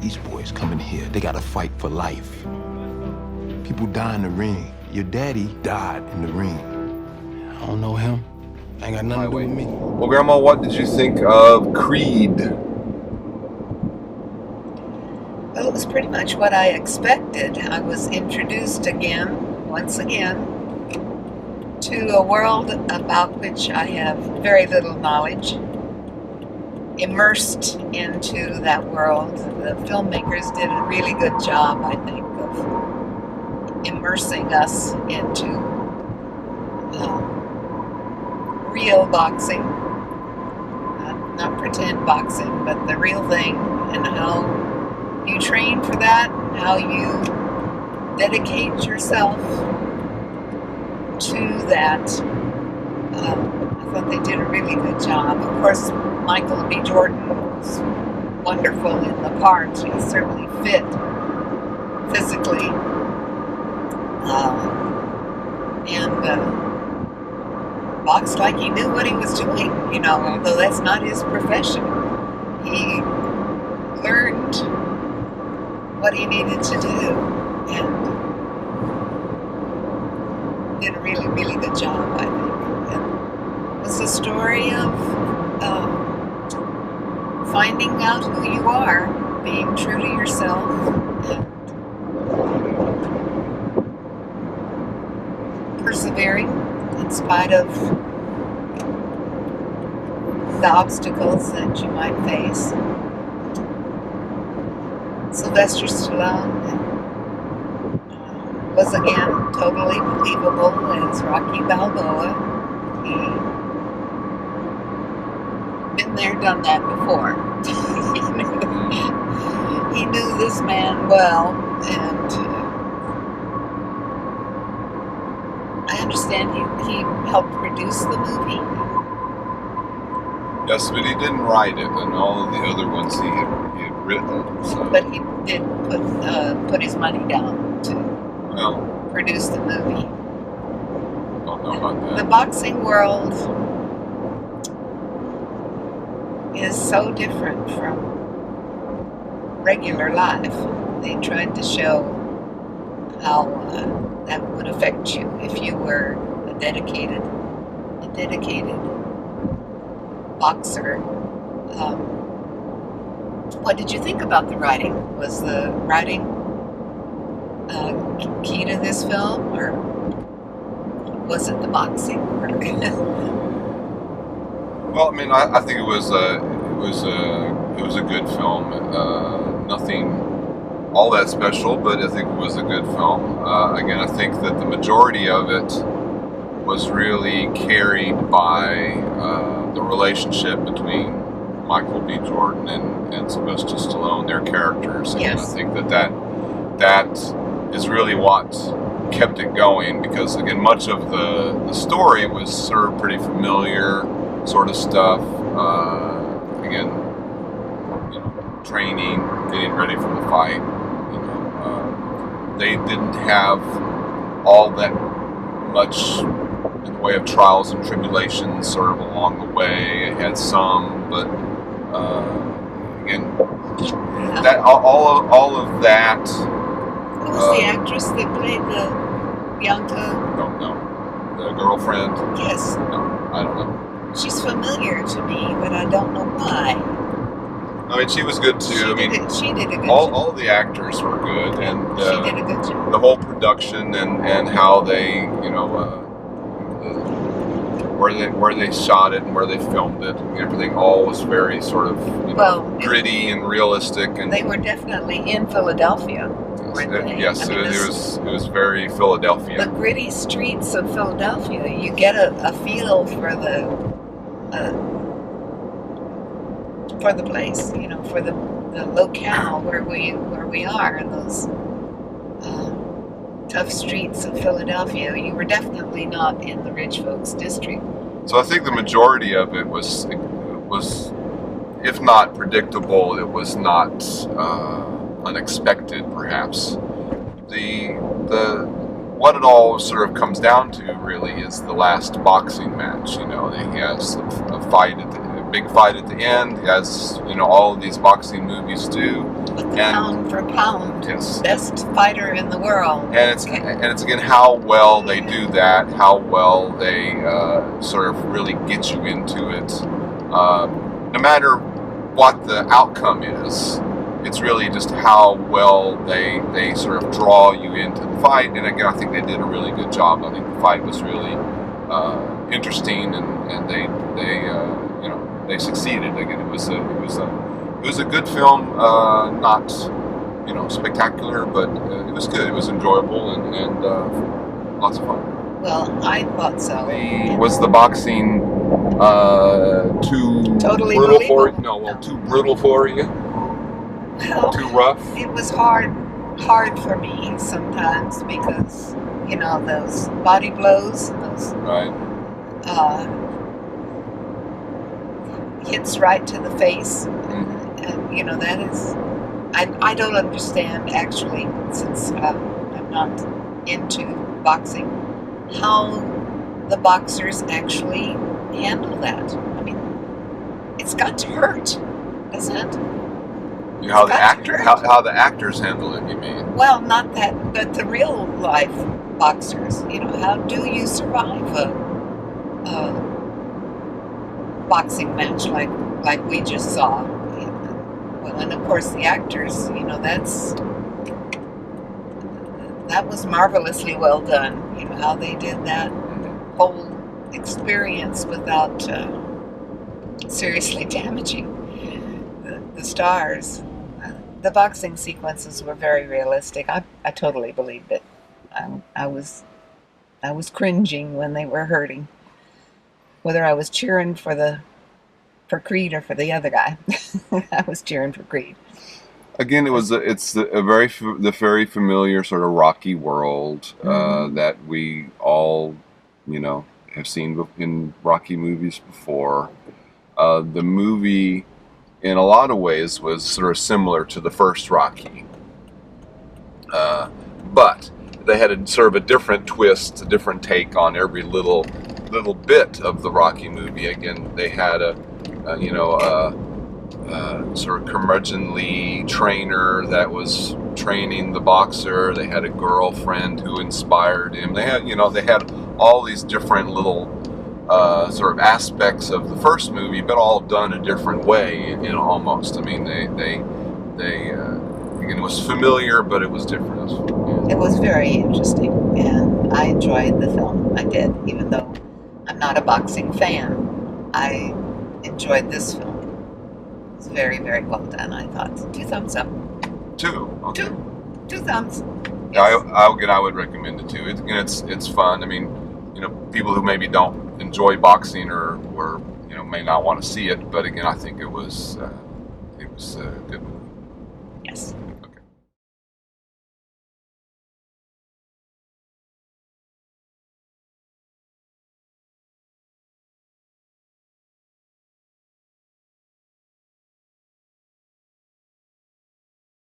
These boys come in here, they gotta fight for life. People die in the ring. Your daddy died in the ring. I don't know him. Ain't got nothing to do with me. Well, Grandma, what did you think of Creed? Well, it was pretty much what I expected. I was introduced once again, to a world about which I have very little knowledge. Immersed into that world. The filmmakers did a really good job, I think, of immersing us into real boxing. Not pretend boxing, but the real thing, and how you train for that, how you dedicate yourself to that. I thought they did a really good job. Of course, Michael B. Jordan was wonderful in the part. He certainly fit physically. And boxed like he knew what he was doing, although that's not his profession. He learned what he needed to do and did a really, really good job, I think. And it's a story of finding out who you are, being true to yourself, and persevering in spite of the obstacles that you might face. Sylvester Stallone was again totally believable as Rocky Balboa. He been there, done that before. He knew this man well, and I understand he helped produce the movie. Yes, but he didn't write it, and all of the other ones he had written. So. But he did put his money down to produce the movie. Don't know about that. The boxing world is so different from regular life. They tried to show how that would affect you if you were a dedicated boxer. What did you think about the writing? Was the writing key to this film, or was it the boxing? Well, I mean, I think it was a good film. Nothing all that special, but I think it was a good film. Again, I think that the majority of it was really carried by the relationship between Michael B. Jordan and Sylvester Stallone, their characters. And yes. I think that is really what kept it going, because again, much of the story was sort of pretty familiar sort of stuff. Again, training, getting ready for the fight. They didn't have all that much in the way of trials and tribulations sort of along the way. It had some, but again, that all of that. Who was the actress that played the Bianca? Don't know. The girlfriend? Yes. No, I don't know. She's familiar to me, but I don't know why. I mean, she was good too. She did a good all, job. All the actors were good, and she did a good job. The whole production and how they, where they shot it and where they filmed it, and everything all was very sort of gritty and realistic. And they were definitely in Philadelphia. Yes, it was very Philadelphia. The gritty streets of Philadelphia. You get a feel for the place, for the locale where we are in those tough streets of Philadelphia. You were definitely not in the rich folks district. So I think the majority of it was, if not predictable, it was not unexpected, perhaps. What it all sort of comes down to really is the last boxing match. He has a fight big fight at the end, as all of these boxing movies do. But the pound for pound, yes, best fighter in the world. And it's again how well they do that, how well they sort of really get you into it. No matter what the outcome is, it's really just how well they sort of draw you into the fight. And again, I think they did a really good job. I think the fight was really interesting, and they succeeded. Again, it was a good film, not spectacular, but it was good. It was enjoyable and lots of fun. Well, I thought so. Was the boxing too Totally brutal illegal? for you? No, too brutal for you? Well, Too rough? it was hard for me sometimes because those body blows, those Right. hits right to the face, Mm-hmm. and that is, I don't understand actually, since I'm not into boxing, how the boxers actually handle that. I mean, it's got to hurt, doesn't it? How the actors handle it, you mean? Well, not that, but the real life boxers. How do you survive a boxing match like we just saw? Well, and of course the actors. That was marvelously well done. How they did that whole experience without seriously damaging the stars. The boxing sequences were very realistic. I totally believed it. I was cringing when they were hurting, whether I was cheering for Creed or for the other guy. I was cheering for Creed. Again, it's a very familiar sort of Rocky world that we all have seen in Rocky movies before. The movie, in a lot of ways, was sort of similar to the first Rocky, but they had a different twist, a different take on every little bit of the Rocky movie. Again, they had a sort of curmudgeonly trainer that was training the boxer. They had a girlfriend who inspired him. They had all these different little sort of aspects of the first movie, but all done a different way, almost. I mean, they again, it was familiar, but it was different. It was very interesting, and I enjoyed the film. I did, even though I'm not a boxing fan. I enjoyed this film. It was very, very well done, I thought. 2 thumbs up. 2. Okay. 2 thumbs. Yes. I would recommend it too. It's fun. I mean, people who maybe don't enjoy boxing or may not want to see it, but again, I think it was a good movie. Yes.